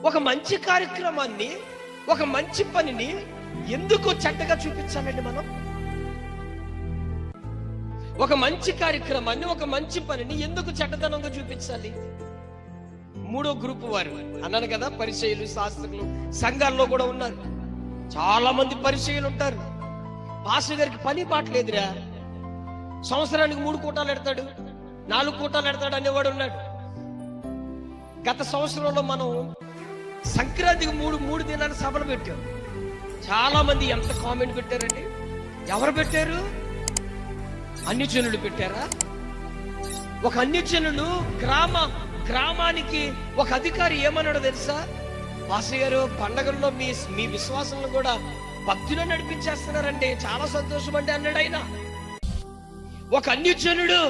ఒక మంచి కార్యక్రమాన్ని, ఒక మంచి పనిని ఎందుకు చెడ్డగా చూపించాలండి మనం? ఒక మంచి కార్యక్రమాన్ని, ఒక మంచి పనిని ఎందుకు చెడ్డతనంగా చూపించాలి? మూడో గ్రూప్ వారు అన్నాను కదా, పరిచయులు, శాస్త్రులు సంఘాల్లో కూడా ఉన్నారు. చాలా మంది పరిచయులు ఉంటారు. పాస్టర్ గారికి పని పాట లేదురా, సంవత్సరానికి 3 కూటాలు ఎడతాడు, 4 కూటాలు ఎడతాడు అనేవాడు ఉన్నాడు. గత సంవత్సరంలో మనం సంక్రాంతికి మూడు దినాలు సభలు పెట్టాం. చాలా మంది ఎంత కామెంట్ పెట్టారండి. ఎవరు పెట్టారు? అన్యజనులు పెట్టారా? ఒక అన్యజనులు గ్రామానికి ఒక అధికారి ఏమన్నాడో తెలుసా? పాస్టర్ గారు, పండగల్లో మీ విశ్వాసంలో కూడా భక్తులు నడిపించేస్తున్నారండి, చాలా సంతోషం అండి అన్నాడు ఆయన. ఒక అన్యజనుడు,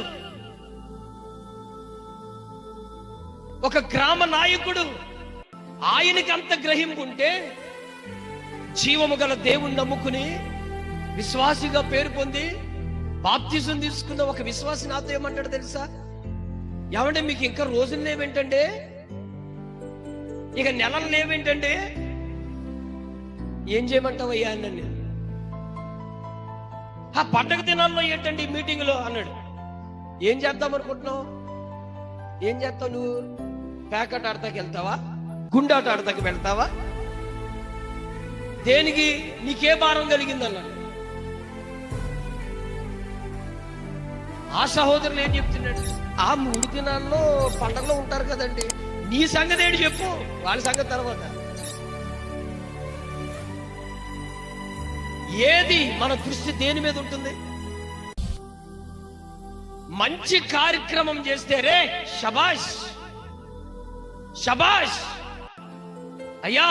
ఒక గ్రామ నాయకుడు, ఆయనకి అంత గ్రహింపు ఉంటే జీవము గల దేవుణ్ణి నమ్ముకుని విశ్వాసిగా పేరు పొంది బాప్తిజం తీసుకున్న ఒక విశ్వాసి నాతో ఏమంటాడు తెలుసా? ఏమంటే మీకు ఇంకా రోజులు లేవేంటండి, ఇక నెలలు లేవేంటండి, ఏం చేయమంటావయ్యా అన్నాను. ఆ పండగ దినాల్లో ఏంటండి మీటింగ్లో అన్నాడు. ఏం చేద్దాం అనుకుంటున్నావు? ఏం చేస్తావు నువ్వు? ప్యాకెట్ ఆడతాకి వెళ్తావా? గుండాట ఆడతాకి వెళ్తావా? దేనికి నీకే భారం కలిగిందన్నాడు. ఆ సహోదరులు ఏం చెప్తున్నాడు? ఆ 3 దినాల్లో పండగలో ఉంటారు కదండి, నీ సంగతి ఏంటి చెప్పు, వాళ్ళ సంగతి తర్వాత. ఏది మన దృష్టి దేని మీద ఉంటుంది? మంచి కార్యక్రమం చేస్తే రే శబాష్ శబాష్, అయ్యా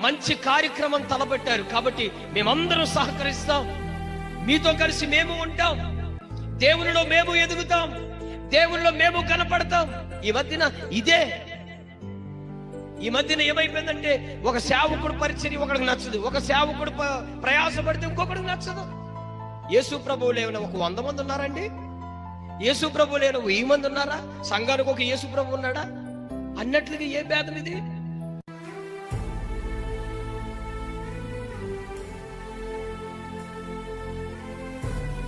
మంచి కార్యక్రమం తలపెట్టారు కాబట్టి మేమందరం సహకరిస్తాం, మీతో కలిసి మేము ఉంటాం, దేవునిలో మేము ఎదుగుతాం, దేవునిలో మేము కనపడతాం. ఈ మధ్యన ఏమైపోయిందంటే, ఒక సేవకుడు పరిచర్య ఒకడికి నచ్చదు, ఒక సేవకుడు ప్రయాసపడితే ఇంకొకడికి నచ్చదు. యేసు ప్రభువులు ఏమైనా ఒక 100 మంది ఉన్నారండి? యేసు ప్రభువులు ఏమైనా 1000 మంది ఉన్నారా? సంఘానికి ఒక యేసు ప్రభు ఉన్నాడా అన్నట్లుగా ఏ భేదం ఇది?